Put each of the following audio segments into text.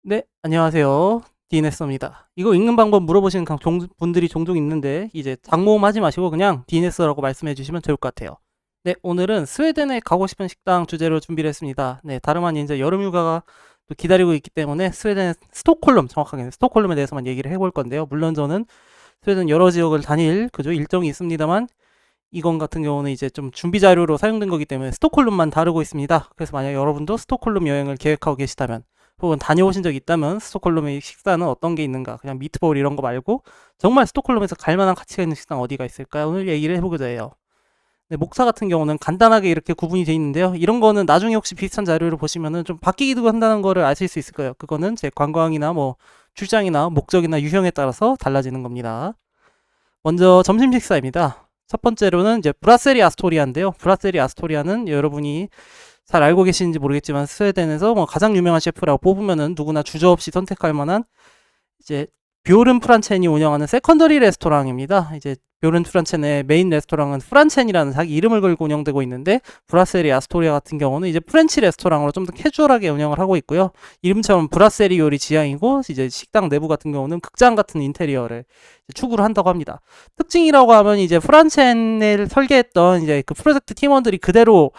네, 안녕하세요. DNS입니다. 이거 읽는 방법 물어보시는 분들이 종종 있는데, 이제 장모음 하지 마시고 그냥 DNS라고 말씀해 주시면 좋을 것 같아요. 네, 오늘은 스웨덴에 가고 싶은 식당 주제로 준비를 했습니다. 네, 다름 아닌 이제 여름휴가가 또 기다리고 있기 때문에 스웨덴 스톡홀름, 정확하게 스톡홀름에 대해서만 얘기를 해볼 건데요. 물론 저는 스웨덴 여러 지역을 다닐 그죠 일정이 있습니다만, 이건 같은 경우는 이제 좀 준비 자료로 사용된 거기 때문에 스톡홀름만 다루고 있습니다. 그래서 만약 여러분도 스톡홀름 여행을 계획하고 계시다면 혹은 다녀오신 적이 있다면 스톡홀름의 식사는 어떤 게 있는가, 그냥 미트볼 이런 거 말고 정말 스톡홀름에서 갈 만한 가치가 있는 식당 어디가 있을까, 오늘 얘기를 해보고자 해요. 네, 목사 같은 경우는 간단하게 이렇게 구분이 되어 있는데요. 이런 거는 나중에 혹시 비슷한 자료를 보시면은 좀 바뀌기도 한다는 거를 아실 수 있을 거예요. 그거는 제 관광이나 뭐 출장이나 목적이나 유형에 따라서 달라지는 겁니다. 먼저 점심 식사입니다. 첫 번째로는 이제 브라세리 아스토리아인데요. 브라세리 아스토리아는 여러분이 잘 알고 계시는지 모르겠지만 스웨덴에서 뭐 가장 유명한 셰프라고 뽑으면은 누구나 주저없이 선택할 만한 이제 뷰른 프란첸이 운영하는 세컨더리 레스토랑입니다. 이제 뷰른 프란첸의 메인 레스토랑은 프란첸이라는 자기 이름을 걸고 운영되고 있는데, 브라세리 아스토리아 같은 경우는 이제 프렌치 레스토랑으로 좀 더 캐주얼하게 운영을 하고 있고요. 이름처럼 브라세리 요리 지향이고, 이제 식당 내부 같은 경우는 극장 같은 인테리어를 추구를 한다고 합니다. 특징이라고 하면 이제 프란첸을 설계했던 이제 그 프로젝트 팀원들이 그대로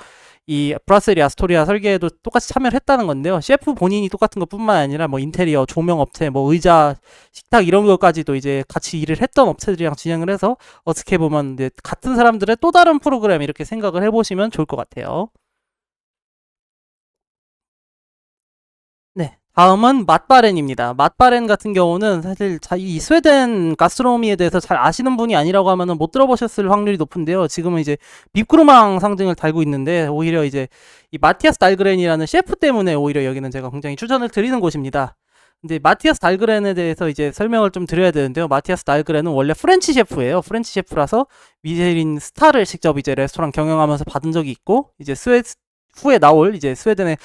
이 브라셀리 아스토리아 설계에도 똑같이 참여를 했다는 건데요. 셰프 본인이 똑같은 것뿐만 아니라 뭐 인테리어, 조명 업체, 뭐 의자, 식탁 이런 것까지도 이제 같이 일을 했던 업체들이랑 진행을 해서 어떻게 보면 이제 같은 사람들의 또 다른 프로그램 이렇게 생각을 해보시면 좋을 것 같아요. 네. 다음은 맛바렌입니다. 맛바렌 같은 경우는 사실 이 스웨덴 가스트로nomi에 대해서 잘 아시는 분이 아니라고 하면은 못 들어보셨을 확률이 높은데요. 지금은 이제 빅그루망 상징을 달고 있는데, 오히려 이제 이 마티아스 달그렌이라는 셰프 때문에 오히려 여기는 제가 굉장히 추천을 드리는 곳입니다. 근데 마티아스 달그렌에 대해서 이제 설명을 좀 드려야 되는데요. 마티아스 달그렌은 원래 프렌치 셰프예요. 프렌치 셰프라서 미쉐린 스타를 직접 이제 레스토랑 경영하면서 받은 적이 있고, 이제 후에 나올 이제 스웨덴의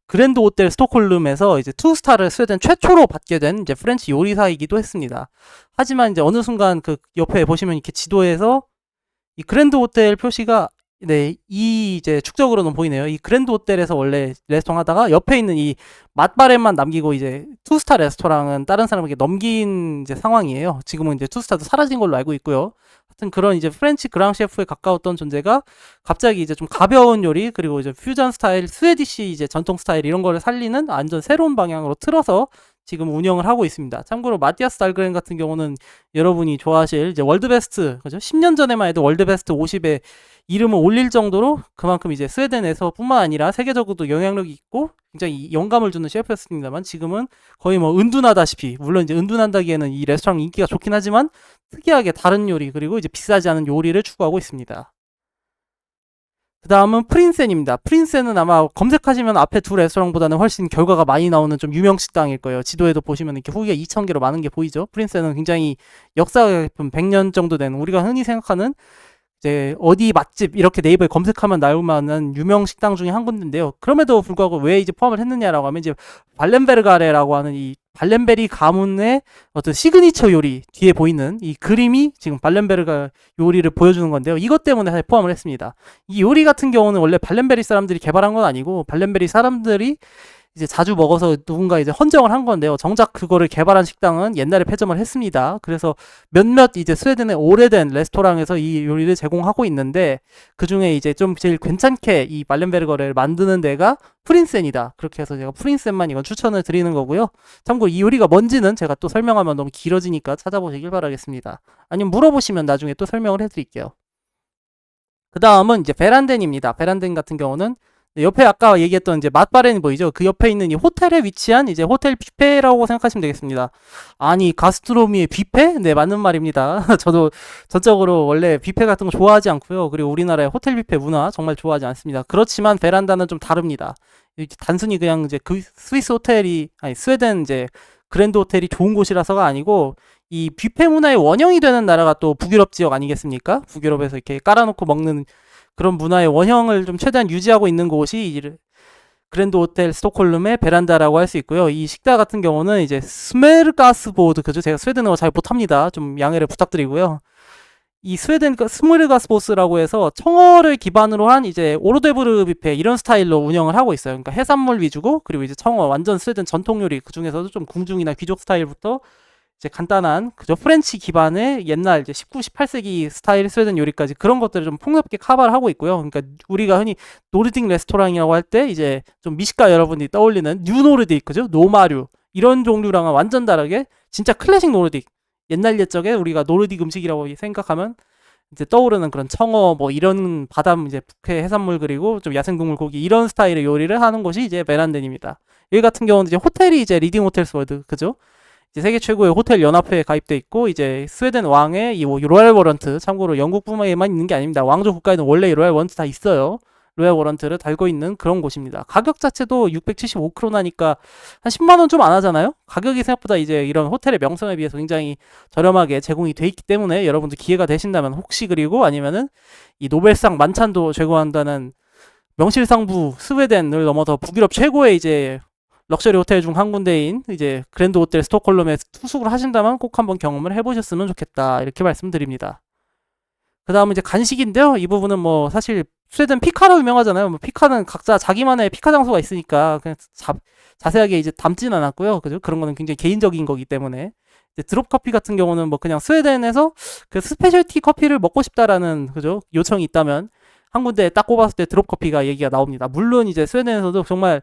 그랜드 호텔 스톡홀름에서 이제 투스타를 스웨덴 최초로 받게 된 이제 프렌치 요리사이기도 했습니다. 하지만 이제 어느 순간 그 옆에 보시면 이렇게 지도에서 이 그랜드 호텔 표시가, 네, 이 이제 축적으로는 보이네요. 이 그랜드 호텔에서 원래 레스토랑 하다가 옆에 있는 이 맛바렌만 남기고 이제 투스타 레스토랑은 다른 사람에게 넘긴 이제 상황이에요. 지금은 이제 투스타도 사라진 걸로 알고 있고요. 하여튼 그런 이제 프렌치 그랑 셰프에 가까웠던 존재가 갑자기 이제 좀 가벼운 요리, 그리고 이제 퓨전 스타일, 스웨디시 이제 전통 스타일 이런 거를 살리는 완전 새로운 방향으로 틀어서 지금 운영을 하고 있습니다. 참고로 마티아스 달그렌 같은 경우는 여러분이 좋아하실 이제 월드베스트, 그죠? 10년 전에만 해도 월드베스트 50에 이름을 올릴 정도로 그만큼 이제 스웨덴에서 뿐만 아니라 세계적으로도 영향력이 있고 굉장히 영감을 주는 셰프였습니다만, 지금은 거의 뭐 은둔하다시피, 물론 이제 은둔한다기에는 이 레스토랑 인기가 좋긴 하지만 특이하게 다른 요리, 그리고 이제 비싸지 않은 요리를 추구하고 있습니다. 그 다음은 프린센입니다. 프린센은 아마 검색하시면 앞에 두 레스토랑보다는 훨씬 결과가 많이 나오는 좀 유명 식당일 거예요. 지도에도 보시면 이렇게 후기가 2,000개로 많은 게 보이죠. 프린센은 굉장히 역사가 깊은 100년 정도 된, 우리가 흔히 생각하는 이제 어디 맛집 이렇게 네이버에 검색하면 나올 만한 유명 식당 중에 한 군데인데요. 그럼에도 불구하고 왜 이제 포함을 했느냐라고 하면, 이제 발렌베르가레라고 하는 이 발렌베리 가문의 어떤 시그니처 요리 뒤에 보이는 이 그림이 지금 발렌베르가 요리를 보여주는 건데요. 이것 때문에 사실 포함을 했습니다. 이 요리 같은 경우는 원래 발렌베리 사람들이 개발한 건 아니고, 발렌베리 사람들이 이제 자주 먹어서 누군가 이제 헌정을 한 건데요. 정작 그거를 개발한 식당은 옛날에 폐점을 했습니다. 그래서 몇몇 이제 스웨덴의 오래된 레스토랑에서 이 요리를 제공하고 있는데, 그 중에 이제 좀 제일 괜찮게 이 말렌베르거를 만드는 데가 프린센이다. 그렇게 해서 제가 프린센만 이건 추천을 드리는 거고요. 참고로 이 요리가 뭔지는 제가 또 설명하면 너무 길어지니까 찾아보시길 바라겠습니다. 아니면 물어보시면 나중에 또 설명을 해드릴게요. 그 다음은 이제 베란덴입니다. 베란덴 같은 경우는 옆에 아까 얘기했던 이제 맛바렌이 보이죠? 그 옆에 있는 이 호텔에 위치한 이제 호텔 뷔페라고 생각하시면 되겠습니다. 아니, 가스트로미의 뷔페? 네, 맞는 말입니다. 저도 전적으로 원래 뷔페 같은 거 좋아하지 않고요. 그리고 우리나라의 호텔 뷔페 문화 정말 좋아하지 않습니다. 그렇지만 베란다는 좀 다릅니다. 단순히 그냥 이제 그 스위스 호텔이, 아니, 스웨덴 이제 그랜드 호텔이 좋은 곳이라서가 아니고, 이 뷔페 문화의 원형이 되는 나라가 또 북유럽 지역 아니겠습니까? 북유럽에서 이렇게 깔아놓고 먹는 그런 문화의 원형을 좀 최대한 유지하고 있는 곳이 그랜드 호텔 스톡홀름의 베란다라고 할 수 있고요. 이 식당 같은 경우는 이제 스메르가스보드, 그죠? 제가 스웨덴어 잘 못합니다. 좀 양해를 부탁드리고요. 이 스웨덴 스무르가스보스라고 해서 청어를 기반으로 한 이제 오르데브르 뷔페 이런 스타일로 운영을 하고 있어요. 그러니까 해산물 위주고, 그리고 이제 청어 완전 스웨덴 전통 요리, 그 중에서도 좀 궁중이나 귀족 스타일부터 이제 간단한 그저 프렌치 기반의 옛날 이제 19, 18세기 스타일 스웨덴 요리까지 그런 것들을 좀 폭넓게 커버를 하고 있고요. 그러니까 우리가 흔히 노르딕 레스토랑이라고 할 때 이제 좀 미식가 여러분들이 떠올리는 뉴 노르딕, 그죠? 노마류 이런 종류랑은 완전 다르게 진짜 클래식 노르딕, 옛날 옛적에 우리가 노르딕 음식이라고 생각하면 이제 떠오르는 그런 청어 뭐 이런 바다 이제 북해 해산물, 그리고 좀 야생동물 고기 이런 스타일의 요리를 하는 곳이 이제 메란덴입니다. 여기 같은 경우는 이제 호텔이 이제 리딩 호텔스 월드, 그죠? 이제 세계 최고의 호텔 연합회에 가입돼 있고, 이제 스웨덴 왕의 이 로얄 워런트, 참고로 영국뿐만에만 있는 게 아닙니다. 왕조 국가에는 원래 로얄 워런트 다 있어요. 로얄 워런트를 달고 있는 그런 곳입니다. 가격 자체도 675크로나니까 한 10만 원 좀 안 하잖아요. 가격이 생각보다 이제 이런 호텔의 명성에 비해서 굉장히 저렴하게 제공이 돼 있기 때문에 여러분들 기회가 되신다면 혹시, 그리고 아니면은 이 노벨상 만찬도 제공한다는 명실상부 스웨덴을 넘어서 북유럽 최고의 이제 럭셔리 호텔 중 한 군데인 이제 그랜드 호텔 스톡홀름에 투숙을 하신다면 꼭 한번 경험을 해보셨으면 좋겠다, 이렇게 말씀드립니다. 그 다음은 이제 간식인데요. 이 부분은 뭐 사실 스웨덴 피카로 유명하잖아요. 뭐 피카는 각자 자기만의 피카 장소가 있으니까 그냥 자세하게 이제 담진 않았고요. 그죠? 그런 거는 굉장히 개인적인 거기 때문에. 이제 드롭 커피 같은 경우는 뭐 그냥 스웨덴에서 그 스페셜티 커피를 먹고 싶다라는, 그죠? 요청이 있다면 한 군데 딱 꼽았을 때 드롭 커피가 얘기가 나옵니다. 물론 이제 스웨덴에서도 정말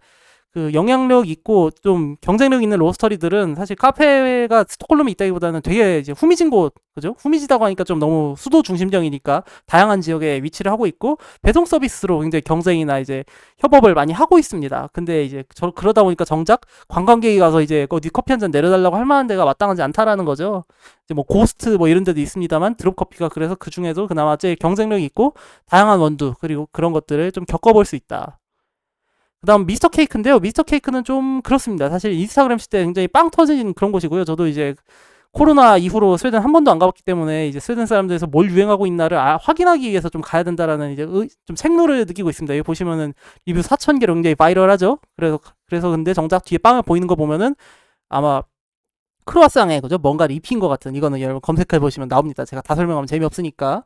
그 영향력 있고 좀 경쟁력 있는 로스터리들은 사실 카페가 스톡홀름에 있다기보다는 되게 이제 후미진 곳, 그죠? 후미지다고 하니까 좀 너무 수도 중심적이니까 다양한 지역에 위치를 하고 있고, 배송 서비스로 굉장히 경쟁이나 이제 협업을 많이 하고 있습니다. 근데 이제 그러다 보니까 정작 관광객이 가서 이제 어디 커피 한 잔 내려달라고 할 만한 데가 마땅하지 않다라는 거죠. 이제 뭐 고스트 뭐 이런 데도 있습니다만 드롭 커피가 그래서 그 중에도 그나마 제일 경쟁력이 있고 다양한 원두 그리고 그런 것들을 좀 겪어볼 수 있다. 그 다음 미스터 케이크인데요. 미스터 케이크는 좀 그렇습니다. 사실 인스타그램 쓸 때 굉장히 빵 터진 그런 곳이고요. 저도 이제 코로나 이후로 스웨덴 한 번도 안 가봤기 때문에 이제 스웨덴 사람들에서 뭘 유행하고 있나를 확인하기 위해서 좀 가야 된다라는 이제 좀 생로를 느끼고 있습니다. 여기 보시면은 리뷰 4,000개로 굉장히 바이럴하죠. 그래서 근데 정작 뒤에 빵을 보이는 거 보면은 아마 크루아상에, 그죠? 뭔가를 입힌 것 같은, 이거는 여러분 검색해 보시면 나옵니다. 제가 다 설명하면 재미없으니까.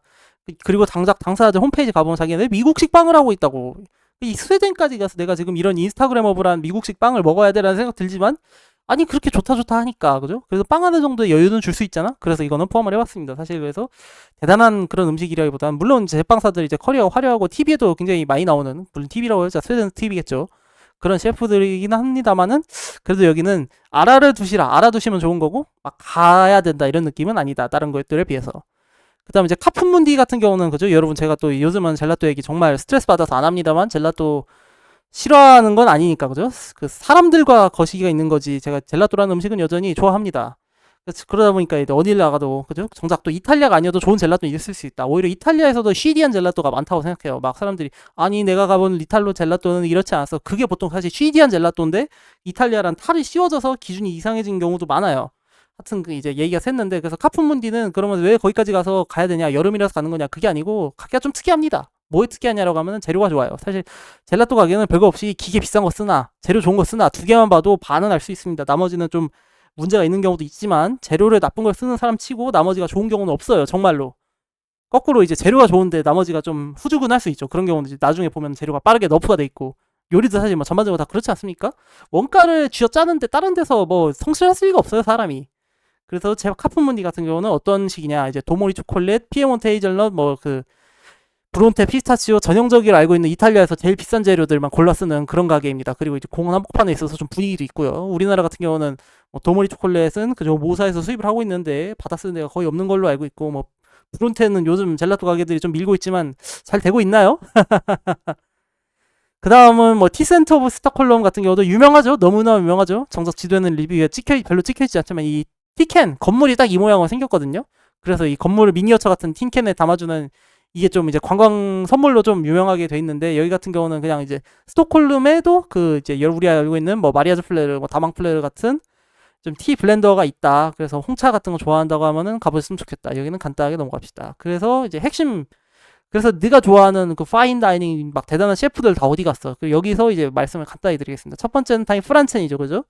그리고 장작 당사자들 홈페이지 가보면 자기는 미국식 빵을 하고 있다고. 이 스웨덴까지 가서 내가 지금 이런 인스타그래머블한 미국식 빵을 먹어야 되라는 생각 들지만, 아니 그렇게 좋다 하니까, 그죠? 그래서 빵 하나 정도의 여유는 줄 수 있잖아. 그래서 이거는 포함을 해봤습니다. 사실 그래서 대단한 그런 음식이라기보다는, 물론 제빵사들 이제 커리어가 화려하고 TV에도 굉장히 많이 나오는, 물론 TV라고 해서 스웨덴 TV겠죠. 그런 셰프들이긴 합니다만은, 그래도 여기는 알아두시면 좋은 거고 막 가야 된다 이런 느낌은 아니다, 다른 것들에 비해서. 그 다음에 이제 카푼문디 같은 경우는, 그죠? 여러분 제가 또 요즘은 젤라또 얘기 정말 스트레스 받아서 안 합니다만, 젤라또 싫어하는 건 아니니까, 그죠? 그 사람들과 거시기가 있는 거지, 제가 젤라또라는 음식은 여전히 좋아합니다. 그러다 보니까 이제 어딜 나가도, 그죠? 정작 또 이탈리아가 아니어도 좋은 젤라또는 있을 수 있다. 오히려 이탈리아에서도 쉬디한 젤라또가 많다고 생각해요. 막 사람들이, 아니 내가 가본 이탈로 젤라또는 이렇지 않았어. 그게 보통 사실 쉬디한 젤라또인데 이탈리아란 탈이 씌워져서 기준이 이상해진 경우도 많아요. 하여튼 그 이제 얘기가 샜는데, 그래서 카푼문디는 그러면 왜 거기까지 가서 가야 되냐, 여름이라서 가는 거냐, 그게 아니고 가게가 좀 특이합니다. 뭐에 특이하냐라고 하면 재료가 좋아요. 사실 젤라또 가게는 별거 없이 기계 비싼 거 쓰나 재료 좋은 거 쓰나 두 개만 봐도 반은 알 수 있습니다. 나머지는 좀 문제가 있는 경우도 있지만, 재료를 나쁜 걸 쓰는 사람 치고 나머지가 좋은 경우는 없어요. 정말로. 거꾸로 이제 재료가 좋은데 나머지가 좀 후주근할 수 있죠. 그런 경우는 이제 나중에 보면 재료가 빠르게 너프가 돼 있고, 요리도 사실 뭐 전반적으로 다 그렇지 않습니까? 원가를 쥐어 짜는데 다른 데서 뭐 성실할 리가 없어요, 사람이. 그래서 제 카푼문디 같은 경우는 어떤 식이냐, 이제 도모리 초콜릿, 피에몬테 헤이즐넛, 뭐 그 브론테 피스타치오, 전형적으로 알고 있는 이탈리아에서 제일 비싼 재료들만 골라 쓰는 그런 가게입니다. 그리고 이제 공원 한복판에 있어서 좀 분위기도 있고요. 우리나라 같은 경우는 뭐 도모리 초콜릿은 그저 모사에서 수입을 하고 있는데 받아 쓰는 데가 거의 없는 걸로 알고 있고, 뭐 브론테는 요즘 젤라또 가게들이 좀 밀고 있지만 잘 되고 있나요? 그 다음은 뭐 티센터 오브 스톡홀름 같은 경우도 유명하죠. 너무나 유명하죠. 정작 지도에는 리뷰에 별로 찍혀있지 않지만 이 티캔 건물이 딱 이 모양으로 생겼거든요. 그래서 이 건물을 미니어처 같은 틴캔에 담아주는, 이게 좀 이제 관광 선물로 좀 유명하게 돼 있는데, 여기 같은 경우는 그냥 이제 스톡홀름에도 그 이제 우리가 알고 있는 뭐 마리아즈 플레르, 뭐 다망 플레르 같은 좀 티 블렌더가 있다. 그래서 홍차 같은 거 좋아한다고 하면은 가보셨으면 좋겠다. 여기는 간단하게 넘어갑시다. 그래서 이제 핵심, 그래서 네가 좋아하는 그 파인 다이닝 막 대단한 셰프들 다 어디 갔어? 여기서 이제 말씀을 간단히 드리겠습니다. 첫 번째는 당연히 프란첸이죠, 그죠?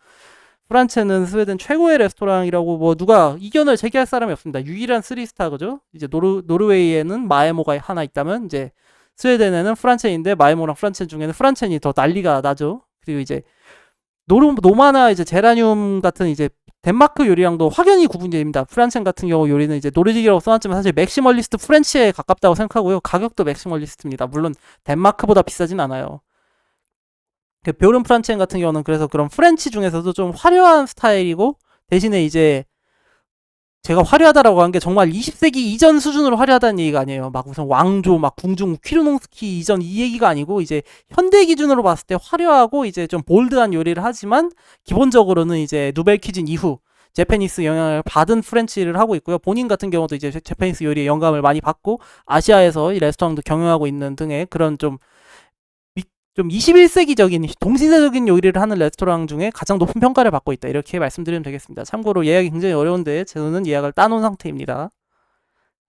프란체는 스웨덴 최고의 레스토랑이라고 뭐 누가 이견을 제기할 사람이 없습니다. 유일한 3스타 그죠? 이제 노르웨이에는 마에모가 하나 있다면 이제 스웨덴에는 프란체인데 마에모랑 프란체 중에는 프란체니 더 난리가 나죠. 그리고 이제 노마나 이제 제라늄 같은 이제 덴마크 요리랑도 확연히 구분됩니다. 프란첸 같은 경우 요리는 이제 노르딕이라고 써놨지만 사실 맥시멀리스트 프렌치에 가깝다고 생각하고요. 가격도 맥시멀리스트입니다. 물론 덴마크보다 비싸진 않아요. 벼른 프란첸 같은 경우는 그래서 그런 프렌치 중에서도 좀 화려한 스타일이고 대신에 이제 제가 화려하다라고 한 게 정말 20세기 이전 수준으로 화려하다는 얘기가 아니에요. 막 무슨 왕조, 막 궁중, 퀴르농스키 이전 이 얘기가 아니고 이제 현대 기준으로 봤을 때 화려하고 이제 좀 볼드한 요리를 하지만 기본적으로는 이제 누벨 퀴즈 이후 재패니스 영향을 받은 프렌치를 하고 있고요. 본인 같은 경우도 이제 재패니스 요리에 영감을 많이 받고 아시아에서 이 레스토랑도 경영하고 있는 등의 그런 좀 21세기적인 동시대적인 요리를 하는 레스토랑 중에 가장 높은 평가를 받고 있다. 이렇게 말씀드리면 되겠습니다. 참고로 예약이 굉장히 어려운데 저는 예약을 따놓은 상태입니다.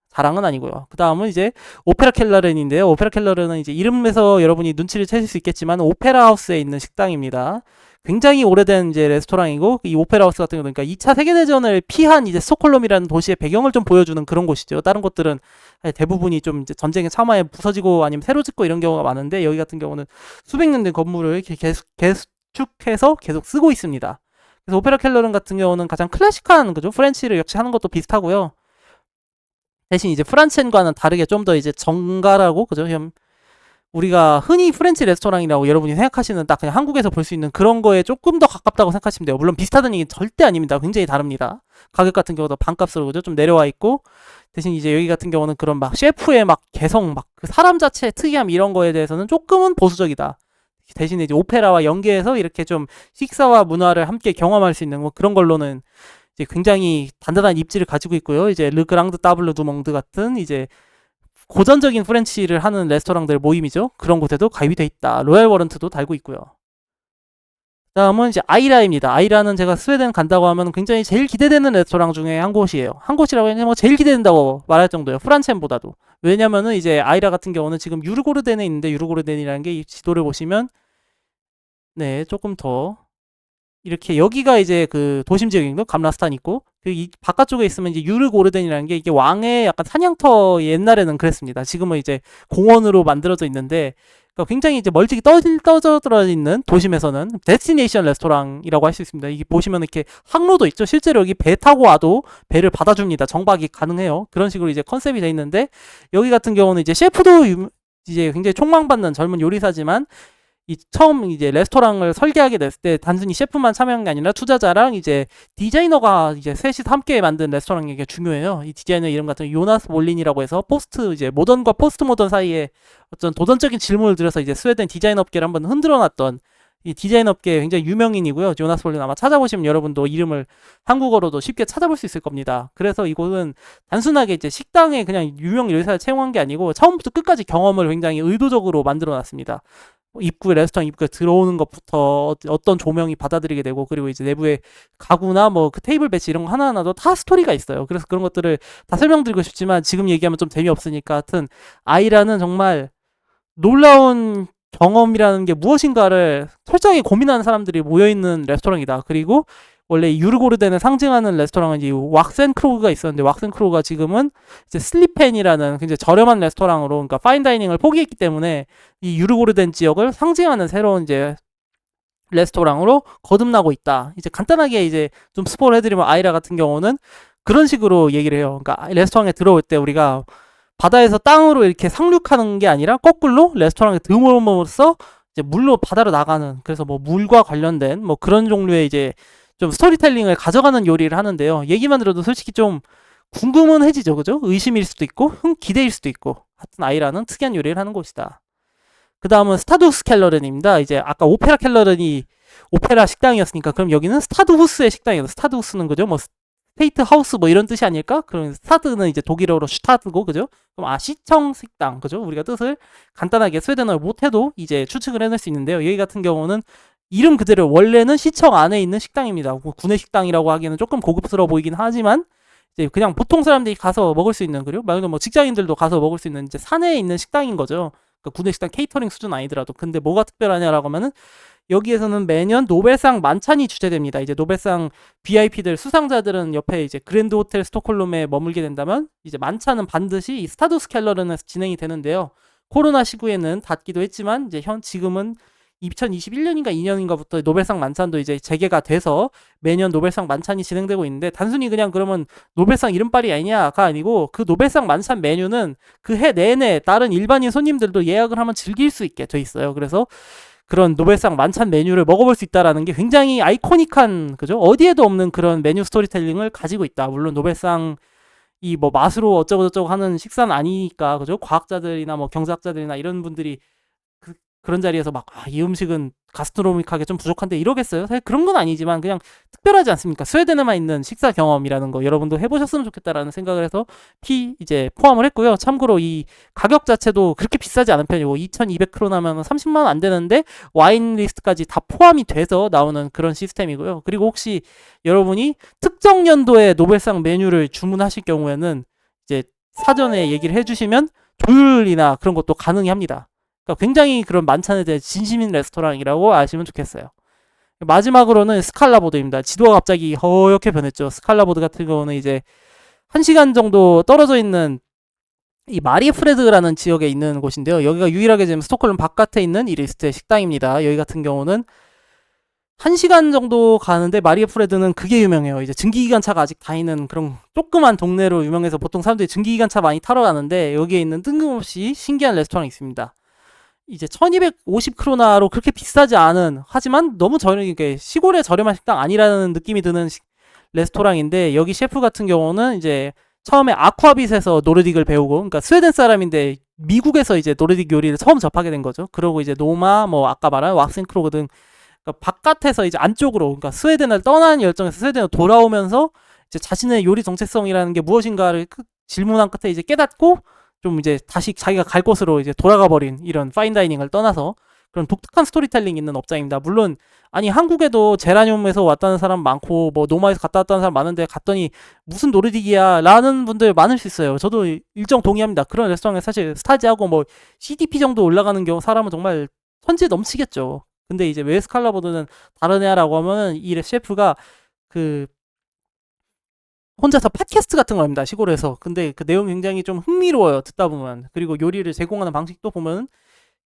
자랑은 아니고요. 그 다음은 이제 오페라 켈러렌인데요. 오페라 켈러렌은 이제 이름에서 여러분이 눈치를 채실 수 있겠지만 오페라 하우스에 있는 식당입니다. 굉장히 오래된 이제 레스토랑이고 이 오페라 하우스 같은 경우는 그러니까 2차 세계대전을 피한 이제 스톡홀름이라는 도시의 배경을 좀 보여주는 그런 곳이죠. 다른 곳들은 대부분이 좀 이제 전쟁의 참화에 부서지고 아니면 새로 짓고 이런 경우가 많은데 여기 같은 경우는 수백 년 된 건물을 이렇게 계속해서 계속 쓰고 있습니다. 그래서 오페라 켈러렌 같은 경우는 가장 클래식한 그죠? 프렌치를 역시 하는 것도 비슷하고요. 대신 이제 프란첸과는 다르게 좀 더 이제 정갈하고 그죠? 우리가 흔히 프렌치 레스토랑이라고 여러분이 생각하시는 딱 그냥 한국에서 볼 수 있는 그런 거에 조금 더 가깝다고 생각하시면 돼요. 물론 비슷하다는 얘기는 절대 아닙니다. 굉장히 다릅니다. 가격 같은 경우도 반값으로 그죠? 좀 내려와 있고 대신 이제 여기 같은 경우는 그런 막 셰프의 막 개성 막 그 사람 자체의 특이함 이런 거에 대해서는 조금은 보수적이다. 대신에 이제 오페라와 연계해서 이렇게 좀 식사와 문화를 함께 경험할 수 있는 뭐 그런 걸로는 이제 굉장히 단단한 입지를 가지고 있고요. 이제 르그랑드 따블르 두 몽드 같은 이제 고전적인 프렌치를 하는 레스토랑들 모임이죠. 그런 곳에도 가입이 돼 있다. 로얄 워런트도 달고 있고요. 다음은 이제 아이라입니다. 아이라는 제가 스웨덴 간다고 하면 굉장히 제일 기대되는 레스토랑 중에 한 곳이에요. 한 곳이라고 했는데 뭐 제일 기대된다고 말할 정도예요. 프란첸보다도. 왜냐면은 이제 아이라 같은 경우는 지금 유르고르덴에 있는데 유르고르덴이라는 게 이 지도를 보시면 네 조금 더 이렇게 여기가 이제 그 도심 지역이고 감라스탄 있고 이 바깥쪽에 있으면 이제 유르고르덴이라는 게 이게 왕의 약간 사냥터 옛날에는 그랬습니다. 지금은 이제 공원으로 만들어져 있는데 그러니까 굉장히 이제 멀찍이 떨어져 있는 도심에서는 데스티네이션 레스토랑이라고 할 수 있습니다. 이게 보시면 이렇게 항로도 있죠. 실제로 여기 배 타고 와도 배를 받아줍니다. 정박이 가능해요. 그런 식으로 이제 컨셉이 돼 있는데 여기 같은 경우는 이제 셰프도 이제 굉장히 촉망받는 젊은 요리사지만 처음 이제 레스토랑을 설계하게 됐을 때 단순히 셰프만 참여한 게 아니라 투자자랑 이제 디자이너가 이제 셋이 함께 만든 레스토랑이 게 중요해요. 이 디자이너 이름 같은 요나스 몰린이라고 해서 이제 모던과 포스트 모던 사이에 어떤 도전적인 질문을 들여서 이제 스웨덴 디자인 업계를 한번 흔들어 놨던 이 디자인 업계 굉장히 유명인이고요. 요나스 몰린 아마 찾아보시면 여러분도 이름을 한국어로도 쉽게 찾아볼 수 있을 겁니다. 그래서 이곳은 단순하게 이제 식당에 그냥 유명 요리사를 채용한 게 아니고 처음부터 끝까지 경험을 굉장히 의도적으로 만들어 놨습니다. 레스토랑 입구에 들어오는 것부터 어떤 조명이 받아들이게 되고 그리고 이제 내부의 가구나 뭐 그 테이블 배치 이런 거 하나하나도 다 스토리가 있어요. 그래서 그런 것들을 다 설명드리고 싶지만 지금 얘기하면 좀 재미없으니까 하여튼 아이라는 정말 놀라운 경험이라는 게 무엇인가를 철저하게 고민하는 사람들이 모여있는 레스토랑이다. 그리고 원래 유르고르덴을 상징하는 레스토랑은 이제 왁센크로그가 있었는데 왁센크로그가 지금은 이제 슬리펜이라는 굉장히 저렴한 레스토랑으로 그러니까 파인다이닝을 포기했기 때문에 이 유르고르덴 지역을 상징하는 새로운 이제 레스토랑으로 거듭나고 있다. 이제 간단하게 이제 좀 스포를 해드리면 아이라 같은 경우는 그런 식으로 얘기를 해요. 그러니까 레스토랑에 들어올 때 우리가 바다에서 땅으로 이렇게 상륙하는 게 아니라 거꾸로 레스토랑에 들어옴으로써 이제 물로 바다로 나가는 그래서 뭐 물과 관련된 뭐 그런 종류의 이제 좀 스토리텔링을 가져가는 요리를 하는데요. 얘기만 들어도 솔직히 좀 궁금은 해지죠. 그죠? 의심일 수도 있고 기대일 수도 있고 하여튼 아이라는 특이한 요리를 하는 곳이다. 그 다음은 스타두스 켈러렌입니다. 이제 아까 오페라 켈러렌이 오페라 식당이었으니까 그럼 여기는 스타드후스의 식당이에요. 스타드후스는 그죠? 뭐 스테이트 하우스 뭐 이런 뜻이 아닐까? 그럼 스타드는 이제 독일어로 슈타드고 그죠? 그럼 시청 식당 그죠? 우리가 뜻을 간단하게 스웨덴어를 못해도 이제 추측을 해낼 수 있는데요. 여기 같은 경우는 이름 그대로 원래는 시청 안에 있는 식당입니다. 구내 식당이라고 하기에는 조금 고급스러워 보이긴 하지만 이제 그냥 보통 사람들이 가서 먹을 수 있는 그리고 말로 뭐 직장인들도 가서 먹을 수 있는 이제 산에 있는 식당인 거죠. 그러니까 구내 식당 케이터링 수준 아니더라도 근데 뭐가 특별하냐라고 하면은 여기에서는 매년 노벨상 만찬이 주최됩니다. 이제 노벨상 VIP들 수상자들은 옆에 이제 그랜드 호텔 스톡홀름에 머물게 된다면 이제 만찬은 반드시 이 스타두스 켈러른에서 진행이 되는데요. 코로나 시국에는 닫기도 했지만 이제 지금은 2021년인가 2년인가부터 노벨상 만찬도 이제 재개가 돼서 매년 노벨상 만찬이 진행되고 있는데, 단순히 그냥 그러면 노벨상 이름빨이 아니냐가 아니고 그 노벨상 만찬 메뉴는 그 해 내내 다른 일반인 손님들도 예약을 하면 즐길 수 있게 돼 있어요. 그래서 그런 노벨상 만찬 메뉴를 먹어볼 수 있다라는 게 굉장히 아이코닉한, 그죠? 어디에도 없는 그런 메뉴 스토리텔링을 가지고 있다. 물론 노벨상 이 뭐 맛으로 어쩌고저쩌고 하는 식사는 아니니까, 그죠? 과학자들이나 뭐 경제학자들이나 이런 분들이 그런 자리에서 막, 이 음식은 가스트로노믹하게 좀 부족한데 이러겠어요? 사실 그런 건 아니지만 그냥 특별하지 않습니까? 스웨덴에만 있는 식사 경험이라는 거 여러분도 해보셨으면 좋겠다라는 생각을 해서 이제 포함을 했고요. 참고로 이 가격 자체도 그렇게 비싸지 않은 편이고 2,200크로나면 30만 원 안 되는데 와인 리스트까지 다 포함이 돼서 나오는 그런 시스템이고요. 그리고 혹시 여러분이 특정 연도에 노벨상 메뉴를 주문하실 경우에는 이제 사전에 얘기를 해주시면 조율이나 그런 것도 가능히 합니다. 그러니까 굉장히 그런 만찬에 대해 진심인 레스토랑이라고 아시면 좋겠어요. 마지막으로는 스칼라보드입니다. 지도가 갑자기 허옇게 변했죠. 스칼라보드 같은 경우는 이제 1시간 정도 떨어져 있는 이 마리프레드라는 지역에 있는 곳인데요. 여기가 유일하게 지금 스톡홀름 바깥에 있는 이 리스트의 식당입니다. 여기 같은 경우는 1시간 정도 가는데 마리프레드는 그게 유명해요. 이제 증기기관차가 아직 다니는 그런 조그만 동네로 유명해서 보통 사람들이 증기기관차 많이 타러 가는데, 여기에 있는 뜬금없이 신기한 레스토랑이 있습니다. 이제 1250크로나로 그렇게 비싸지 않은, 하지만 너무 저렴하게 시골의 저렴한 식당 아니라는 느낌이 드는 레스토랑인데, 여기 셰프 같은 경우는 이제 처음에 아쿠아빗에서 노르딕을 배우고, 그러니까 스웨덴 사람인데 미국에서 이제 노르딕 요리를 처음 접하게 된 거죠. 그러고 이제 노마, 뭐 아까 말한 왁센크로그 등, 그러니까 바깥에서 이제 안쪽으로, 그러니까 스웨덴을 떠나는 열정에서 스웨덴으로 돌아오면서 이제 자신의 요리 정체성이라는 게 무엇인가를 질문한 끝에 이제 깨닫고 좀 이제 다시 자기가 갈 곳으로 이제 돌아가 버린, 이런 파인다이닝을 떠나서 그런 독특한 스토리텔링 있는 업장입니다. 물론 아니 한국에도 제라늄에서 왔다는 사람 많고 뭐 노마에서 갔다 왔다는 사람 많은데 갔더니 무슨 노르딕이야 라는 분들 많을 수 있어요. 저도 일정 동의합니다. 그런 레스토랑에 사실 스타지하고 뭐 CDP 정도 올라가는 경우 사람은 정말 천지 넘치겠죠. 근데 이제 왜 스칼라보드는 다르냐라고 하면 이 셰프가 그 혼자서 팟캐스트 같은 걸 합니다. 시골에서. 근데 그 내용이 굉장히 좀 흥미로워요. 듣다 보면. 그리고 요리를 제공하는 방식도 보면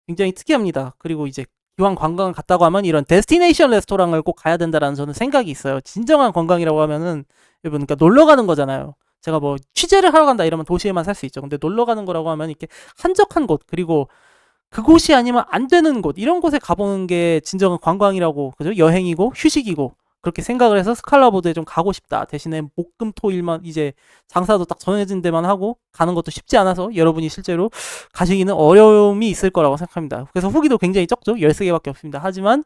굉장히 특이합니다. 그리고 이제 기왕 관광을 갔다고 하면 이런 데스티네이션 레스토랑을 꼭 가야 된다라는 저는 생각이 있어요. 진정한 관광이라고 하면은 여러분, 그러니까 놀러 가는 거잖아요. 제가 뭐 취재를 하러 간다 이러면 도시에만 살 수 있죠. 근데 놀러 가는 거라고 하면 이렇게 한적한 곳, 그리고 그곳이 아니면 안 되는 곳, 이런 곳에 가보는 게 진정한 관광이라고, 그죠? 여행이고 휴식이고, 그렇게 생각을 해서 스칼라보드에 좀 가고 싶다. 대신에 목금토일만 이제 장사도 딱 정해진 데만 하고 가는 것도 쉽지 않아서 여러분이 실제로 가시기는 어려움이 있을 거라고 생각합니다. 그래서 후기도 굉장히 적죠. 13개밖에 없습니다. 하지만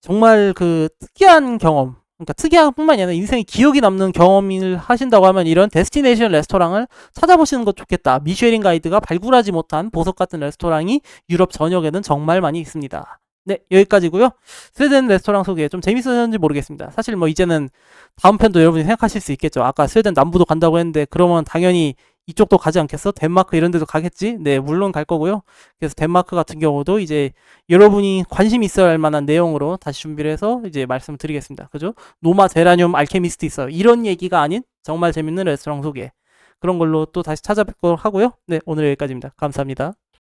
정말 그 특이한 경험, 그러니까 특이한 뿐만이 아니라 인생에 기억이 남는 경험을 하신다고 하면 이런 데스티네이션 레스토랑을 찾아보시는 것 좋겠다. 미쉐린 가이드가 발굴하지 못한 보석 같은 레스토랑이 유럽 전역에는 정말 많이 있습니다. 네, 여기까지고요. 스웨덴 레스토랑 소개 좀 재밌었는지 모르겠습니다. 사실 뭐 이제는 다음 편도 여러분이 생각하실 수 있겠죠. 아까 스웨덴 남부도 간다고 했는데 그러면 당연히 이쪽도 가지 않겠어? 덴마크 이런 데도 가겠지? 네, 물론 갈 거고요. 그래서 덴마크 같은 경우도 이제 여러분이 관심 있어야 할 만한 내용으로 다시 준비를 해서 이제 말씀을 드리겠습니다. 그죠? 노마 제라늄 알케미스트 있어요. 이런 얘기가 아닌 정말 재밌는 레스토랑 소개. 그런 걸로 또 다시 찾아뵙도록 하고요. 네, 오늘 여기까지입니다. 감사합니다.